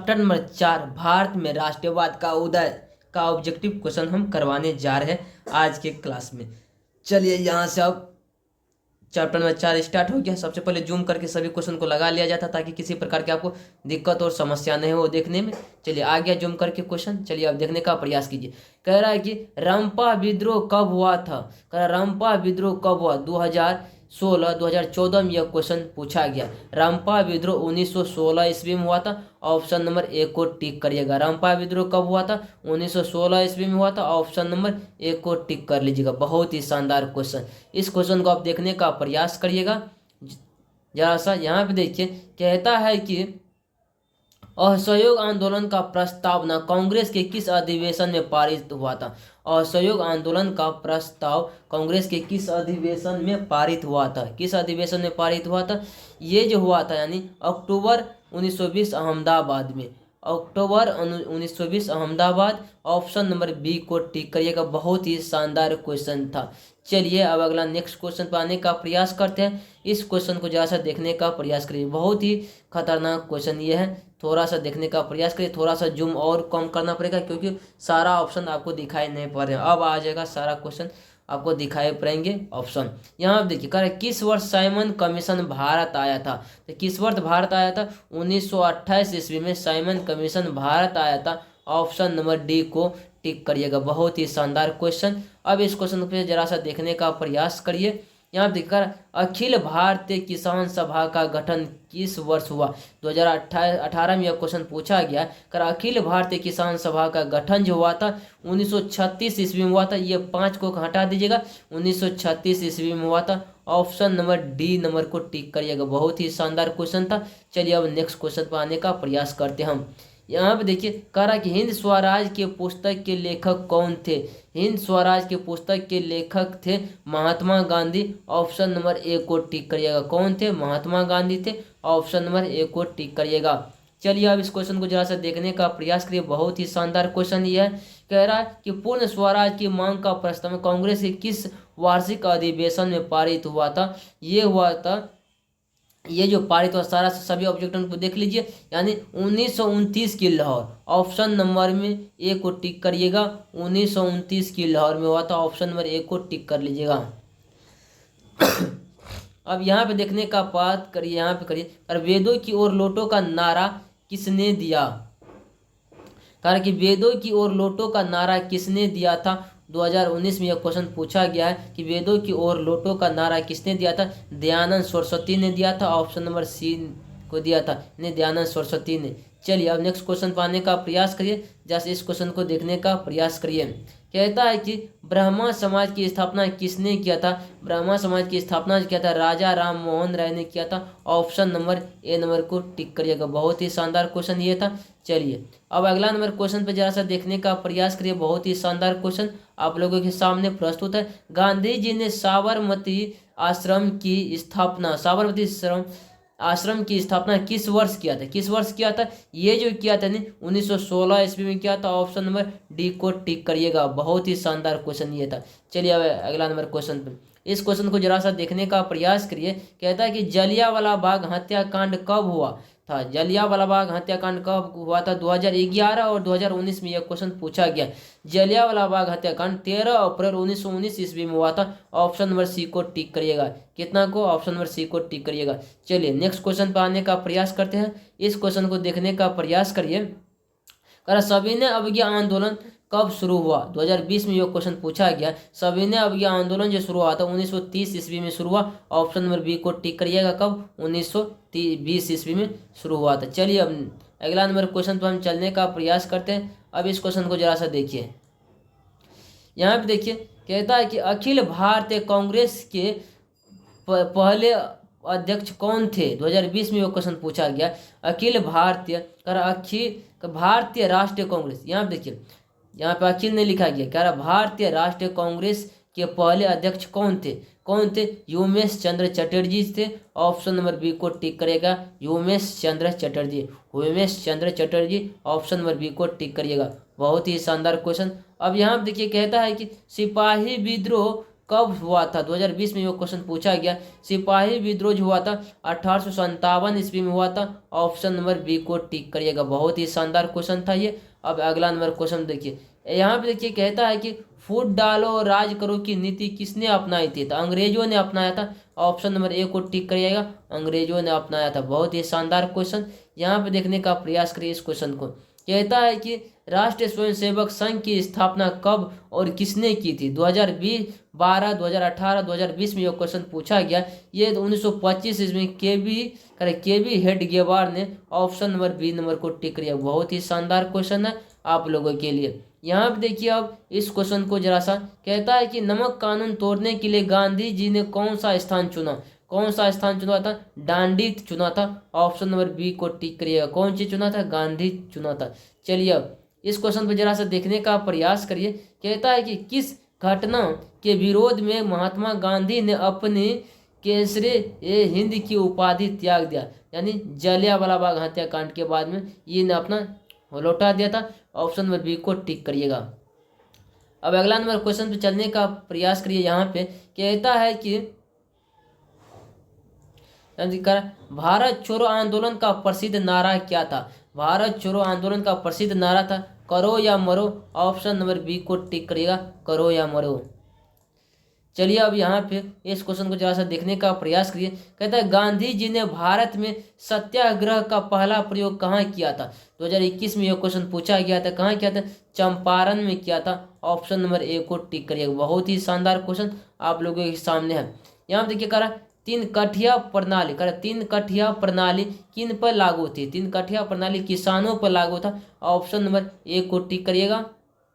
Chapter number 4 Bharat में राष्ट्रवाद का उदय का ऑब्जेक्टिव क्वेश्चन हम करवाने जा रहे हैं आज के क्लास में। चलिए यहाँ से अब चैप्टर नंबर 4 स्टार्ट हो गया। सबसे पहले जूम करके सभी क्वेश्चन को लगा लिया जाता ताकि किसी प्रकार की आपको दिक्कत और समस्या नहीं हो देखने में। चलिए आ गया जूम करके क्वेश्चन। चलिए अब देखने का प्रयास कीजिए। कह रहा है कि रंपा विद्रोह कब हुआ था। कह रहा रंपा विद्रोह कब हुआ, 2016-2014 में यह क्वेश्चन पूछा गया। रंपा विद्रोह 1916 ईस्वी में हुआ था। ऑप्शन नंबर ए को टिक करिएगा। रंपा विद्रोह कब हुआ था, 1916 ईस्वी में हुआ था। ऑप्शन नंबर ए को टिक कर लीजिएगा। बहुत ही शानदार क्वेश्चन। इस क्वेश्चन को आप देखने का प्रयास करिएगा। जरा सा यहाँ पे देखिए, कहता है कि असहयोग आंदोलन का प्रस्तावना कांग्रेस के किस अधिवेशन में पारित हुआ था। असहयोग आंदोलन का प्रस्ताव कांग्रेस के किस अधिवेशन में पारित हुआ था, किस अधिवेशन में पारित हुआ था। ये जो हुआ था यानी अक्टूबर 1920 अहमदाबाद में। अक्टूबर 1920 अहमदाबाद। ऑप्शन नंबर बी को टिक करिएगा। बहुत ही शानदार क्वेश्चन था। चलिए अब अगला नेक्स्ट क्वेश्चन पर आने का प्रयास करते हैं। इस क्वेश्चन को जरा सा देखने का प्रयास करिए। बहुत ही खतरनाक क्वेश्चन ये है। थोड़ा सा देखने का प्रयास करिए। थोड़ा सा जूम और कम करना पड़ेगा क्योंकि सारा ऑप्शन आपको दिखाई नहीं पड़ रहा है। अब आ जाएगा सारा क्वेश्चन आपको दिखाई पड़ेंगे ऑप्शन। यहाँ आप देखिए, कह किस वर्ष साइमन कमीशन भारत आया था। तो किस वर्ष भारत आया था, 1928 ईस्वी में साइमन कमीशन भारत आया था। ऑप्शन नंबर डी को टिक करिएगा। बहुत ही शानदार क्वेश्चन। अब इस क्वेश्चन पे जरा सा देखने का प्रयास करिए। यहाँ देखकर अखिल भारतीय किसान सभा का गठन किस वर्ष हुआ। 2018 में यह क्वेश्चन पूछा गया। कर अखिल भारतीय किसान सभा का गठन जो हुआ था 1936 ईस्वी में हुआ था। ये 5 को हटा दीजिएगा। 1936 ईस्वी में हुआ था। ऑप्शन नंबर डी नंबर को टिक करिएगा। बहुत ही शानदार क्वेश्चन था। चलिए अब नेक्स्ट क्वेश्चन पर आने का प्रयास करते हैं हम। यहाँ पे देखिए, कह रहा कि हिंद स्वराज के पुस्तक के लेखक कौन थे। हिंद स्वराज के पुस्तक के लेखक थे Mahatma Gandhi. Option number A को टिक करिएगा। कौन थे, महात्मा गांधी थे। ऑप्शन नंबर ए को टिक करिएगा। चलिए अब इस क्वेश्चन को जरा सा देखने का प्रयास करिए। बहुत ही शानदार क्वेश्चन ये है। कह रहा है कि पूर्ण स्वराज की मांग का प्रस्ताव कांग्रेस के किस वार्षिक अधिवेशन में पारित हुआ था। ये हुआ था, ये जो पारित हुआ सारा सभी ऑब्जेक्ट को देख लीजिए, यानी 1929 की लाहौर। ऑप्शन नंबर में ए को टिक करिएगा। 1929 की लाहौर में हुआ था। ऑप्शन नंबर ए को टिक कर लीजिएगा। अब यहाँ पे देखने का बात करिए। यहाँ पे करिए, और वेदों की ओर लौटो का नारा किसने दिया। कारण कि वेदों की ओर लौटो का नारा किसने दिया था। 2019 में यह क्वेश्चन पूछा गया है कि वेदों की ओर लौटो का नारा किसने दिया था। दयानंद सरस्वती ने दिया था। ऑप्शन नंबर सी को दिया था, दयानंद सरस्वती ने। चलिए अब नेक्स्ट क्वेश्चन पाने का प्रयास करिए। जैसे इस क्वेश्चन को देखने का प्रयास करिए। कहता है कि ब्राह्मण समाज की स्थापना किसने किया था। ब्राह्मण समाज की स्थापना किया था राजा राम मोहन राय ने किया था। ऑप्शन नंबर ए नंबर को टिक करिएगा। बहुत ही शानदार क्वेश्चन ये था। चलिए अब अगला नंबर क्वेश्चन पे जरा सा देखने का प्रयास करिए। बहुत ही शानदार क्वेश्चन आप लोगों के सामने प्रस्तुत है। गांधी जी ने साबरमती आश्रम की स्थापना, साबरमती आश्रम की स्थापना किस वर्ष किया था। किस वर्ष किया था, ये जो किया था 1916 ईस्वी में किया था। ऑप्शन नंबर डी को टिक करिएगा। बहुत ही शानदार क्वेश्चन ये था। चलिए अब अगला नंबर क्वेश्चन पे, इस क्वेश्चन को जरा सा देखने का प्रयास करिए। कहता है कि जलियांवाला बाग हत्याकांड कब हुआ था। जलियांवाला बाग हत्याकांड कब हुआ था, 2011 और 2019 में यह क्वेश्चन पूछा गया। जलियांवाला बाग हत्याकांड 13 अप्रैल 1919 ईस्वी में हुआ था। ऑप्शन नंबर सी को टिक करिएगा। कितना को, ऑप्शन नंबर सी को टिक करिएगा। चलिए नेक्स्ट क्वेश्चन पर आने का प्रयास करते हैं। इस क्वेश्चन को देखने का प्रयास करिए। सविनय अवज्ञा आंदोलन कब शुरू हुआ। 2020 में यह क्वेश्चन पूछा गया। सविनय अवज्ञा आंदोलन जो शुरू हुआ था 1930 ईस्वी में शुरू हुआ। ऑप्शन नंबर बी को टिक करिएगा। कब, 1920 ईस्वी में शुरू हुआ था। चलिए अब अगला नंबर क्वेश्चन पर हम चलने का प्रयास करते हैं। अब इस क्वेश्चन को जरा सा देखिए। यहाँ पे देखिए, कहता है कि अखिल भारतीय कांग्रेस के पहले अध्यक्ष कौन थे। 2020 में वो क्वेश्चन पूछा गया। अखिल भारतीय राष्ट्रीय कांग्रेस, यहाँ पे देखिए, यहाँ पे अखिल ने लिखा गया। कह रहा भारतीय राष्ट्रीय कांग्रेस के पहले अध्यक्ष कौन थे। कौन थे, उमेश चंद्र चटर्जी थे। ऑप्शन नंबर बी को टिक करेगा। Umesh Chandra Chatterjee, Umesh Chandra Chatterjee. Option number B को टिक करिएगा। बहुत ही शानदार क्वेश्चन। अब यहाँ पे देखिए, कहता है कि सिपाही विद्रोह कब हुआ था? 2020 में ये क्वेश्चन पूछा गया। सिपाही विद्रोह हुआ था 1857 ईस्वी में हुआ था। ऑप्शन नंबर बी को टिक करिएगा। बहुत ही शानदार क्वेश्चन था ये। अब अगला नंबर क्वेश्चन देखिए, यहाँ पे देखिए कहता है कि फूट डालो और राज करो की नीति किसने अपनाई थी? तो अंग्रेजों ने अपनाया था। ऑप्शन नंबर ए को टिक करिएगा, अंग्रेजों ने अपनाया था। बहुत ही शानदार क्वेश्चन, यहाँ पे देखने का प्रयास करिए इस क्वेश्चन को। कहता है कि राष्ट्रीय स्वयंसेवक संघ की स्थापना कब और किसने की थी? 2020, 12, 2018, 2020 में यह क्वेश्चन पूछा गया। ये 1925 ईस्वी में के बी हेडगेवार ने। ऑप्शन नंबर बी नंबर को टिक किया। बहुत ही शानदार क्वेश्चन है आप लोगों के लिए। यहाँ पे देखिए अब इस क्वेश्चन को जरा सा, कहता है कि नमक कानून तोड़ने के लिए गांधी जी ने कौन सा स्थान चुना? कौन सा स्थान चुना था? डांडी चुना था। ऑप्शन नंबर बी को टिक करिएगा। कौन चीज चुना था? गांधी चुना था। चलिए अब इस क्वेश्चन पर जरा सा देखने का प्रयास करिए। कहता है कि किस घटना के विरोध में महात्मा गांधी ने अपनी केसरे ए हिंद की उपाधि त्याग दिया? यानी जलियांवाला बाग हत्याकांड के बाद में ये ने अपना लौटा दिया था। ऑप्शन नंबर बी को टिक करिएगा। अब अगला नंबर क्वेश्चन पे चलने का प्रयास करिए। यहाँ पे कहता है कि भारत छोड़ो आंदोलन का प्रसिद्ध नारा क्या था? भारत छोड़ो आंदोलन का प्रसिद्ध नारा था करो या मरो। ऑप्शन नंबर बी को टिक करिएगा, करो या मरो। चलिए अब यहाँ पे इस क्वेश्चन को जरा सा देखने का प्रयास करिए। कहता है गांधी जी ने भारत में सत्याग्रह का पहला प्रयोग कहाँ किया था? 2021 में यह क्वेश्चन पूछा गया था। कहाँ किया था? चंपारण में किया था। ऑप्शन नंबर ए को टिक करिएगा। बहुत ही शानदार क्वेश्चन आप लोगों के सामने है। यहाँ देखिए कह रहा तीन कठिया प्रणाली किन पर लागू थी? तीन कठिया प्रणाली किसानों पर लागू था। ऑप्शन नंबर ए को टिक करिएगा।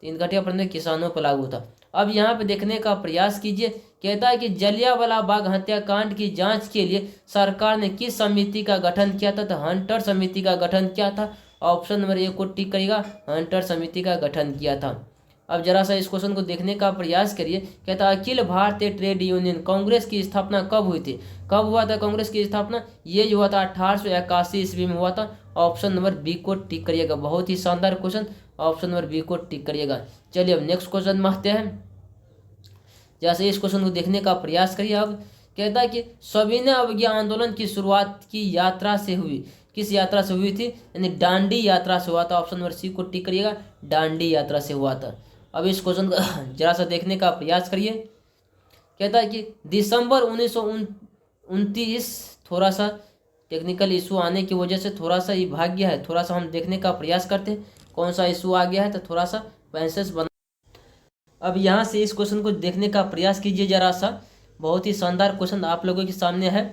तीन कठिया प्रणाली किसानों पर लागू था। अब यहाँ पे देखने का प्रयास कीजिए। कहता है कि जलियांवाला बाग हत्याकांड की जांच के लिए सरकार ने किस समिति का गठन किया था? तो हंटर समिति का गठन किया था। ऑप्शन नंबर ए को टिक करिएगा, हंटर समिति का गठन किया था। अब जरा सा इस क्वेश्चन को देखने का प्रयास करिए। कहता है अखिल भारतीय ट्रेड यूनियन कांग्रेस की स्थापना कब हुई थी? कब हुआ था कांग्रेस की स्थापना? ये जो हुआ था 1881 ईस्वी में हुआ था। ऑप्शन नंबर बी को टिक करिएगा। बहुत ही शानदार क्वेश्चन, ऑप्शन नंबर बी को टिक करिएगा। चलिए अब नेक्स्ट क्वेश्चन में आते हैं। जैसे इस क्वेश्चन को देखने का प्रयास करिए। अब कहता है कि सविनय अवज्ञा आंदोलन की शुरुआत की यात्रा से हुई? किस यात्रा से हुई थी? यानी डांडी यात्रा से हुआ था। ऑप्शन नंबर सी को टिक करिएगा, डांडी यात्रा से हुआ था। अब इस क्वेश्चन को जरा सा देखने का प्रयास करिए। कहता है कि दिसंबर 1929, थोड़ा सा टेक्निकल इशू आने की वजह से थोड़ा सा ये भाग गया है। थोड़ा सा हम देखने का प्रयास करते हैं कौन सा इशू आ गया है, तो थोड़ा सा पैंसेस बना। अब यहाँ से इस क्वेश्चन को देखने का प्रयास कीजिए जरा सा। बहुत ही शानदार क्वेश्चन आप लोगों के सामने है।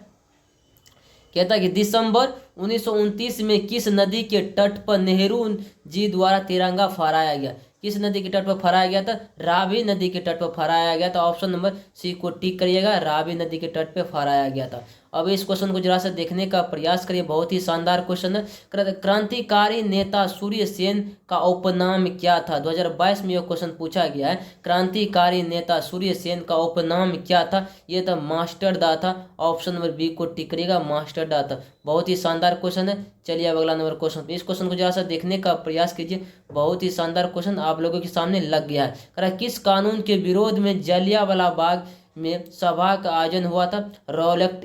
कहता है कि दिसंबर 1929 में किस नदी के तट पर नेहरू जी द्वारा तिरंगा फहराया गया? किस नदी के तट पर फहराया गया था? रावी नदी के तट पर फहराया गया था। ऑप्शन नंबर सी को टिक करिएगा, रावी नदी के तट पर फहराया गया था। अब इस क्वेश्चन को जरा सा देखने का प्रयास करिए। बहुत ही शानदार क्वेश्चन है। क्रांतिकारी नेता सूर्य सेन का उपनाम क्या था? 2022 में यह क्वेश्चन पूछा गया है। क्रांतिकारी नेता सूर्य सेन का उपनाम क्या था? ये था मास्टर दा था। ऑप्शन नंबर बी को टिक करिएगा, मास्टर दा था। बहुत ही शानदार क्वेश्चन है। चलिए अब अगला नंबर क्वेश्चन, इस क्वेश्चन को जरा सा देखने का प्रयास कीजिए। बहुत ही शानदार क्वेश्चन आप लोगों के सामने लग गया है। किस कानून के विरोध में जलियांवाला बाग में सभा का आयोजन हुआ था? रॉलेट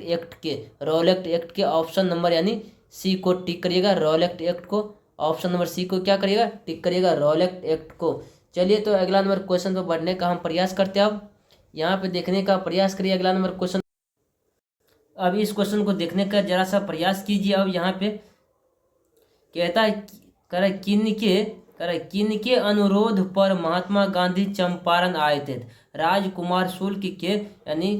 एक्ट के ऑप्शन नंबर यानी सी को टिक करिएगा, रॉलेट एक्ट को। ऑप्शन नंबर सी को क्या करिएगा? टिक करिएगा, रॉलेट एक्ट को। चलिए तो अगला नंबर क्वेश्चन पर बढ़ने का हम प्रयास करते हैं। अब यहाँ पे देखने का प्रयास करिए अगला नंबर क्वेश्चन। अब इस क्वेश्चन को देखने का जरा सा प्रयास कीजिए। अब यहाँ पे कहता है किनके अनुरोध पर महात्मा गांधी चंपारण आए थे? राजकुमार शुक्ल के यानी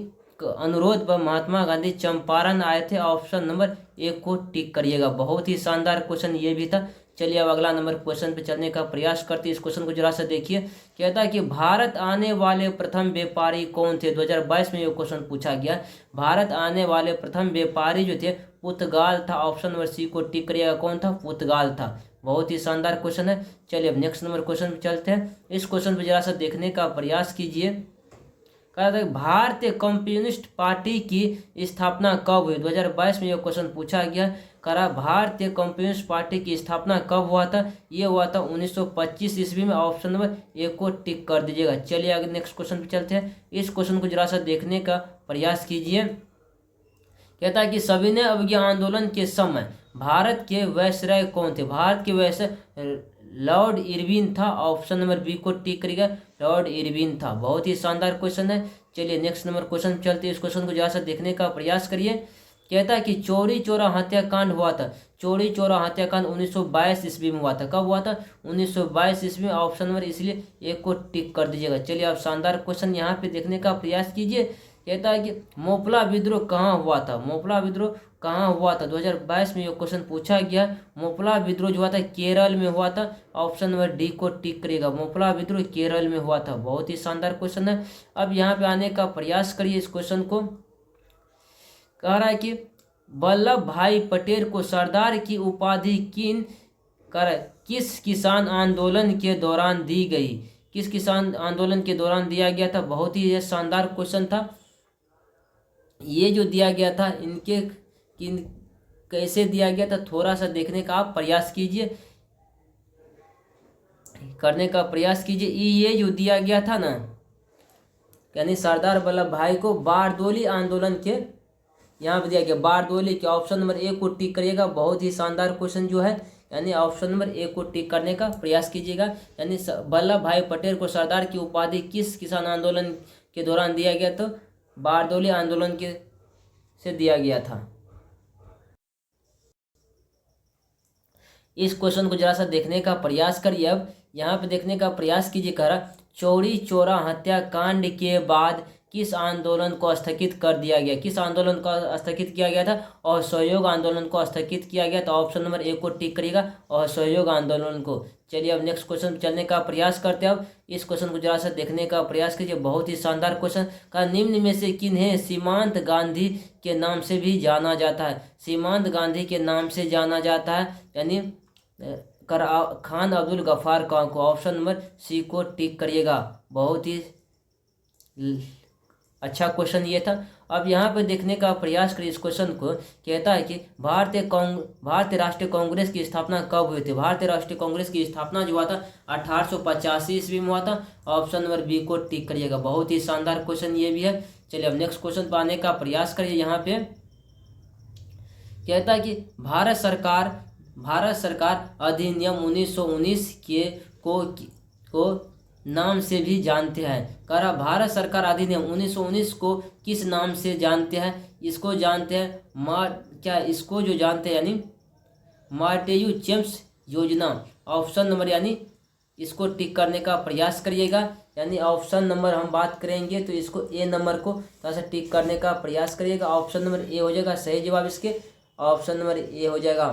अनुरोध पर महात्मा गांधी चंपारण आए थे। ऑप्शन नंबर ए को टिक करिएगा। बहुत ही शानदार क्वेश्चन ये भी था। चलिए अब अगला नंबर क्वेश्चन पे चलने का प्रयास करते हैं। इस क्वेश्चन को जरा सा देखिए। कहता है कि भारत आने वाले प्रथम व्यापारी कौन थे? 2022 में ये क्वेश्चन पूछा गया। भारत आने वाले प्रथम व्यापारी जो थे पुर्तगाल था। ऑप्शन नंबर सी को टिक करिएगा। कौन था? पुर्तगाल था। बहुत ही शानदार क्वेश्चन है। चलिए अब नेक्स्ट नंबर क्वेश्चन पे चलते हैं। इस क्वेश्चन पे जरा सा देखने का प्रयास कीजिए। कहता है भारतीय कम्युनिस्ट पार्टी की स्थापना कब हुई? 2022 में यह क्वेश्चन पूछा गया। करा भारतीय कम्युनिस्ट पार्टी की स्थापना कब हुआ था? ये हुआ था 1925 ईस्वी में। ऑप्शन नंबर ए को टिक कर दीजिएगा। चलिए आगे नेक्स्ट क्वेश्चन पे चलते हैं। इस क्वेश्चन को जरा सा देखने का प्रयास कीजिए। कहता है कि सविनय अवज्ञा आंदोलन के समय भारत के वायसराय कौन थे? भारत के वायसराय लॉर्ड इरविन था। ऑप्शन नंबर बी को टिक करिएगा, लॉर्ड इरविन था। बहुत ही शानदार क्वेश्चन है। चलिए नेक्स्ट नंबर क्वेश्चन चलते हैं। इस क्वेश्चन को जरा सा देखने का प्रयास करिए। कहता है कि चौरी चौरा हत्याकांड हुआ था। चौरी चौरा हत्याकांड 1922 ईस्वी में हुआ था। कब हुआ था? 1922 ईस्वी में। ऑप्शन नंबर इसलिए एक को टिक कर दीजिएगा। चलिए आप शानदार क्वेश्चन यहाँ पे देखने का प्रयास कीजिए। कहता है कि मोपला विद्रोह कहाँ हुआ था? मोपला विद्रोह कहाँ हुआ था? 2022 में ये क्वेश्चन पूछा गया। मोपला विद्रोह जो हुआ था केरल में हुआ था। ऑप्शन नंबर डी को टिक करिएगा। मोपला विद्रोह केरल में हुआ था। बहुत ही शानदार क्वेश्चन है। अब यहाँ पे आने का प्रयास करिए। इस क्वेश्चन को कह रहा है कि वल्लभ भाई पटेल को सरदार की उपाधि किस किसान आंदोलन के दौरान दी गई? किस किसान आंदोलन के दौरान दिया गया था? बहुत ही शानदार क्वेश्चन था। ये जो दिया गया था इनके कैसे दिया गया था थोड़ा सा देखने का आप प्रयास कीजिए, करने का प्रयास कीजिए। ये जो दिया गया था ना, यानी सरदार वल्लभ भाई को बारदोली आंदोलन के यहाँ पे दिया गया, बारदोली के। ऑप्शन नंबर ए को टिक करिएगा। बहुत ही शानदार क्वेश्चन जो है, यानी ऑप्शन नंबर ए को टिक करने का प्रयास कीजिएगा। यानी वल्लभ भाई पटेल को सरदार की उपाधि किस किसान आंदोलन के दौरान दिया गया? तो बारदोली आंदोलन के से दिया गया था। इस क्वेश्चन को जरा सा देखने का प्रयास करिए। अब यहाँ पे देखने का प्रयास कीजिए। कह रहा चौरी चौरा हत्याकांड के बाद किस आंदोलन को स्थगित कर दिया गया? किस आंदोलन को स्थगित किया गया था? और सहयोग आंदोलन को स्थगित किया गया था। ऑप्शन नंबर ए को टिक करिएगा, और सहयोग आंदोलन को। चलिए अब नेक्स्ट क्वेश्चन चलने का प्रयास करते हैं। अब इस क्वेश्चन को जरा सा देखने का प्रयास कीजिए। बहुत ही शानदार क्वेश्न का, निम्न में से किन्हें सीमांत गांधी के नाम से भी जाना जाता है? सीमांत गांधी के नाम से जाना जाता है, यानी खान अब्दुल गफ्फार खान को। ऑप्शन नंबर सी को टिक करिएगा। बहुत ही अच्छा क्वेश्चन ये था। अब यहाँ पे देखने का प्रयास करिए इस क्वेश्चन को। कहता है कि भारतीय राष्ट्रीय कांग्रेस की स्थापना कब हुई थी? भारतीय राष्ट्रीय कांग्रेस की स्थापना जो हुआ था 1885 ईस्वी में हुआ था। ऑप्शन नंबर बी को टिक करिएगा। बहुत ही शानदार क्वेश्चन ये भी है। चलिए अब नेक्स्ट क्वेश्चन पर आने का प्रयास करिए। यहाँ पे कहता है कि भारत सरकार अधिनियम 1919 को नाम से भी जानते हैं। कह रहा भारत सरकार अधिनियम 1919 को किस नाम से जानते हैं? इसको जानते हैं इसको जो जानते हैं यानी मार्टेयू चेम्स योजना। ऑप्शन नंबर यानी इसको टिक करने का प्रयास करिएगा। यानी ऑप्शन नंबर हम बात करेंगे तो इसको ए नंबर को थोड़ा सा टिक करने का प्रयास करिएगा। ऑप्शन नंबर ए हो जाएगा सही जवाब इसके। ऑप्शन नंबर ए हो जाएगा।